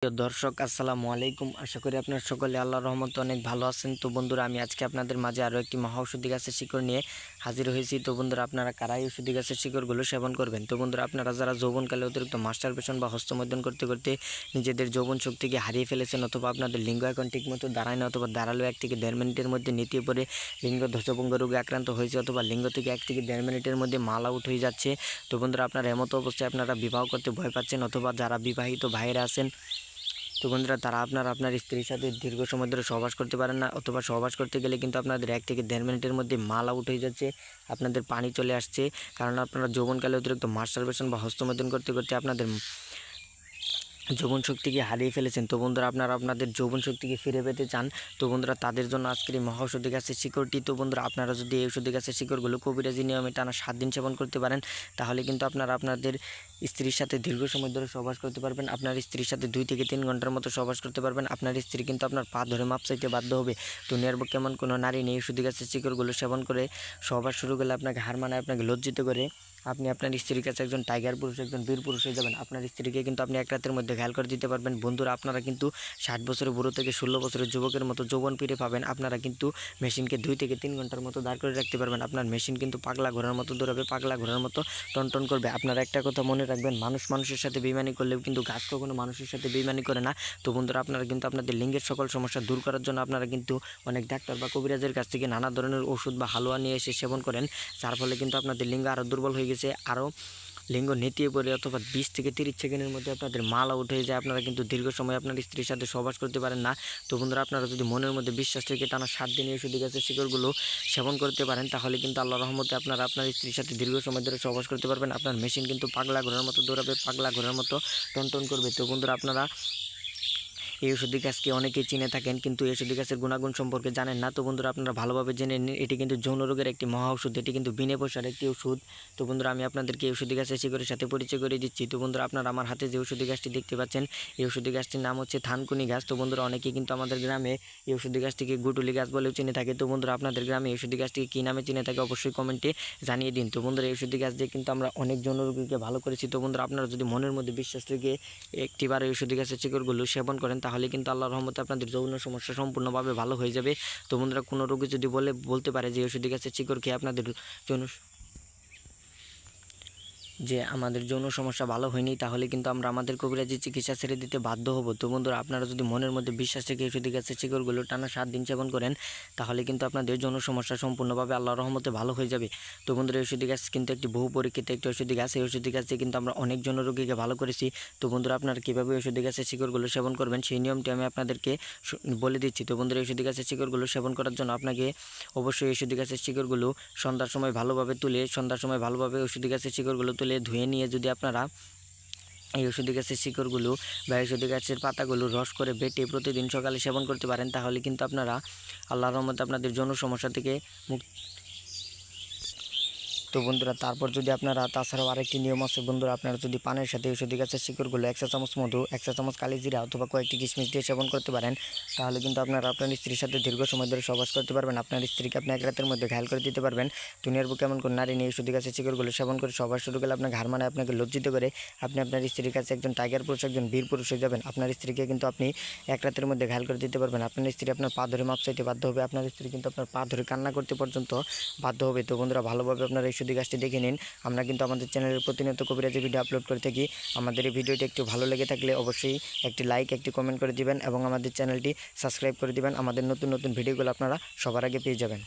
প্রিয় দর্শক আসসালামু আলাইকুম। আশা করি আপনারা সকলে আল্লাহর রহমতে অনেক ভালো আছেন। তো বন্ধুরা, আমি আজকে আপনাদের মাঝে আরও একটি মহা ঔষধি গাছের শিকড় নিয়ে হাজির হয়েছি। তো বন্ধুরা, আপনারা কারাই ঔষধি গাছের শিকড়গুলো সেবন করবেন? তো বন্ধুরা, আপনারা যারা যৌবনকালে অতিরিক্ত মাস্টারবেশন বা হস্তমৈথুন করতে করতে নিজেদের যৌবন শক্তিকে হারিয়ে ফেলেছেন, অথবা আপনাদের লিঙ্গ এখন ঠিকমতো দাঁড়ায় না, অথবা দাঁড়ালেও 1 থেকে 1.5 মিনিটের মধ্যে নিতে পরে লিঙ্গ ধ্বজভঙ্গ রোগে আক্রান্ত হয়েছে, অথবা লিঙ্গ থেকে 1 থেকে 1.5 মিনিটের মধ্যে মাল আউট হয়ে যাচ্ছে। তো বন্ধুরা, আপনারা এমতো অবস্থায় আপনারা বিবাহ করতে ভয় পাচ্ছেন, অথবা যারা বিবাহিত ভাইয়েরা আছেন, তো বন্ধুরা, তারা আপনার স্ত্রীর সাথে দীর্ঘ সময় ধরে সহবাস করতে পারেন না, অথবা সহবাস করতে গেলে কিন্তু আপনাদের 1 থেকে 1.5 মিনিটের মধ্যে মাল আউট হয়ে যাচ্ছে, আপনাদের পানি চলে আসছে। কারণ আপনারা যৌবনকালে অতিরিক্ত মাস্টারবেশন বা হস্তমৈথুন করতে করতে আপনাদের যৌবন শক্তিকে হারিয়ে ফেলেছেন। তো বন্ধুরা, আপনারা আপনাদের যৌবন শক্তিকে ফিরে পেতে চান, তো বন্ধুরা, তাদের জন্য আজকের এই মহা ঔষধি গাছের শিকড়টি। তো বন্ধুরা, আপনারা যদি এই ঔষধি গাছের শিকড়গুলো কবিরাজি নিয়মে টানা 7 দিন সেবন করতে পারেন, তাহলে কিন্তু আপনারা আপনাদের স্ত্রীর সাথে দীর্ঘ সময় ধরে সহবাস করতে পারবেন। আপনার স্ত্রীর সাথে 2 থেকে 3 ঘন্টার মতো সহবাস করতে পারবেন। আপনার স্ত্রী কিন্তু আপনার পা ধরে মাপ চাইতে বাধ্য হবে। দুনিয়ার বুকে এমন কোনো নারী নেই ঔষধি গাছের শিকড়গুলো সেবন করে সহবাস শুরু করলে আপনাকে হার মানায়, আপনাকে লজ্জিত করে আপনি আপনার স্ত্রীর কাছে একজন টাইগার পুরুষ, একজন বীর পুরুষ হয়ে যাবেন। আপনার স্ত্রীকে কিন্তু আপনি 1 রাতের মধ্যে ঘায়াল করে দিতে পারবেন। বন্ধুরা, আপনারা কিন্তু 60 বছরের বুড়ো থেকে 16 বছরের যুবকের মতো যৌবন ফিরে পাবেন। আপনারা কিন্তু মেশিনকে 2 থেকে 3 ঘন্টার মতো দাঁড় করে রাখতে পারবেন। আপনার মেশিন কিন্তু পাগলা ঘোড়ার মতো দৌড়াবে, পাগলা ঘোড়ার মতো টনটন করবে। আপনারা একটা কথা মনে রাখবেন, মানুষ মানুষের সাথে বেইমানি করলেও কিন্তু গাছ কখনো মানুষের সাথে বেইমানি করে না। তো বন্ধুরা, আপনারা কিন্তু আপনাদের লিঙ্গের সকল সমস্যা দূর করার জন্য আপনারা কিন্তু অনেক ডাক্তার বা কবিরাজের কাছ থেকে নানা ধরনের ওষুধ বা হালুয়া নিয়ে এসে সেবন করেন, যার ফলে কিন্তু আপনাদের লিঙ্গ আরও দুর্বল হয়ে গেছে, আরও লিঙ্গ নেতিয়ে পড়ে, অথবা 20 থেকে 30 সেকেন্ডের মধ্যে আপনাদের মাল আউট হয়ে যায়। আপনারা কিন্তু দীর্ঘ সময় আপনার স্ত্রীর সাথে সহবাস করতে পারেন না। তো বন্ধুরা, আপনারা যদি মনের মধ্যে বিশ্বাস থেকে টানা 7 দিন এই ঔষধি গাছের শিকড়গুলো সেবন করতে পারেন, তাহলে কিন্তু আল্লাহর রহমতে আপনারা আপনার স্ত্রীর সাথে দীর্ঘ সময় ধরে সহবাস করতে পারবেন। আপনার মেশিন কিন্তু পাগলা ঘোড়ার মতো দৌড়াবে, পাগলা ঘোড়ার মতো টনটন করবে। তো বন্ধুরা, আপনারা এই ঔষধি গাছকে অনেকেই চিনে থাকেন, কিন্তু এই ঔষধি গাছের গুণাগুণ সম্পর্কে জানেন না। তো বন্ধুরা, আপনারা ভালোভাবে জেনে নিন, এটি কিন্তু যৌন রোগের একটি মহা ওষুধ, এটি কিন্তু বিনা পয়সার একটি ওষুধ। তো বন্ধুরা, আমি আপনাদেরকে এই ঔষধি গাছের শিকড়ের সাথে পরিচয় করে দিচ্ছি। তো বন্ধুরা, আপনারা আমার হাতে যে ঔষধি গাছটি দেখতে পাচ্ছেন, এই ঔষধি গাছটির নাম হচ্ছে থানকুনি গাছ। তো বন্ধুরা, অনেকেই কিন্তু আমাদের গ্রামে এই ঔষধি গাছটিকে গুটুলি গাছ বলেও চিনে থাকে। তো বন্ধুরা, আপনাদের গ্রামে এই ঔষধি গাছটিকে কী নামে চিনে থাকে অবশ্যই কমেন্টে জানিয়ে দিন। তো বন্ধুরা, এই ঔষধি গাছ দিয়ে কিন্তু আমরা অনেক যৌন রোগীকে ভালো করেছি। তো বন্ধুরা, আপনারা যদি মনের মধ্যে বিশ্বাস রেখে একটিবার এই ঔষধি গাছের শিকড়গুলো সেবন করেন, তাহলে কিন্তু আল্লাহর রহমতে আপনাদের যৌন সমস্যা সম্পূর্ণভাবে ভালো হয়ে যাবে। তো বন্ধুরা, কোনো রোগী যদি বলতে পারে যে ঔষধি গাছের শিকড় খেয়ে আপনাদের যৌন আমাদের যৌন সমস্যা ভালো হয়নি, তাহলে কিন্তু আমরা আমাদের কবিরাজি চিকিৎসা ছেড়ে দিতে বাধ্য হব। তো বন্ধুরা, আপনারা যদি মনের মধ্যে বিশ্বাস রেখে ঔষধি গাছের শিকড়গুলো টানা 7 দিন সেবন করেন, তাহলে কিন্তু আপনাদের যৌন সমস্যা সম্পূর্ণভাবে আল্লাহর রহমতে ভালো হয়ে যাবে। তো বন্ধুরা, এই ঔষধি গাছ কিন্তু একটি বহু পরীক্ষিত একটি ঔষধি গাছ। এই ঔষধি গাছ দিয়ে কিন্তু আমরা অনেক যৌন রোগীকে ভালো করেছি। তো বন্ধুরা, আপনারা কীভাবে ঔষধি গাছের শিকড়গুলো সেবন করবেন সেই নিয়মটি আমি আপনাদেরকে বলে দিচ্ছি। তো বন্ধুরা, ঔষধি গাছের শিকড়গুলো সেবন করার জন্য আপনাকে অবশ্যই ঔষধি গাছের শিকড়গুলো সন্ধ্যার সময় ভালোভাবে ঔষধি গাছের শিকড়গুলো তুলে ধুয়ে নিয়ে, যদি আপনারা এই ঔষধি গাছের শিকড়গুলো বা ঔষধি গাছের পাতাগুলো রস করে বেটে প্রতিদিন সকালে সেবন করতে পারেন, তাহলে কিন্তু আপনারা আল্লাহর রহমতে আপনাদের যৌন সমস্যা থেকে মুক্তি। তো বন্ধুরা, তারপর যদি আপনারা তাছাড়াও আরেকটি নিয়ম আছে বন্ধুরা, আপনারা যদি পানের সাথে ঔষধি গাছের শিকড়গুলো 1 চা চামচ মধু, 1 চা চামচ কালি জিরা অথবা কয়েকটি কিশমিশ দিয়ে সেবন করতে পারেন, তাহলে কিন্তু আপনারা আপনার স্ত্রীর সাথে দীর্ঘ সময় ধরে সহবাস করতে পারবেন। আপনার স্ত্রীকে আপনি 1 রাতের মধ্যে ঘায়াল করে দিতে পারবেন। দুনিয়ার বুকে এমন কোন নারী নেই ঔষধি গাছের শিকড়গুলো সেবন করে সহবাস শুরু করলে আপনাকে হার মানায়, আপনাকে লজ্জিত করে আপনি আপনার স্ত্রীর কাছে একজন টাইগার পুরুষ, একজন বীর পুরুষ হয়ে যাবেন। আপনার স্ত্রীকে কিন্তু আপনি 1 রাতের মধ্যে ঘায়াল করে দিতে পারবেন। আপনার স্ত্রী আপনার পা ধরে মাপ চাইতে বাধ্য হবে, আপনার স্ত্রী কিন্তু আপনার পা ধরে কান্না করতে পর্যন্ত বাধ্য হবে। তো বন্ধুরা, ভালোভাবে আপনারা এই ঔষধি গাছটি দেখে নিন। আমরা কিন্তু আমাদের চ্যানেলে প্রতিনিয়ত কবিরাজি ভিডিও আপলোড করে থাকি। আমাদের এই ভিডিওটি একটু ভালো লেগে থাকলে অবশ্যই একটি লাইক, একটি কমেন্ট করে দিবেন এবং আমাদের চ্যানেলটি সাবস্ক্রাইব করে দিবেন। আমাদের নতুন নতুন ভিডিওগুলো আপনারা সবার আগে পেয়ে যাবেন।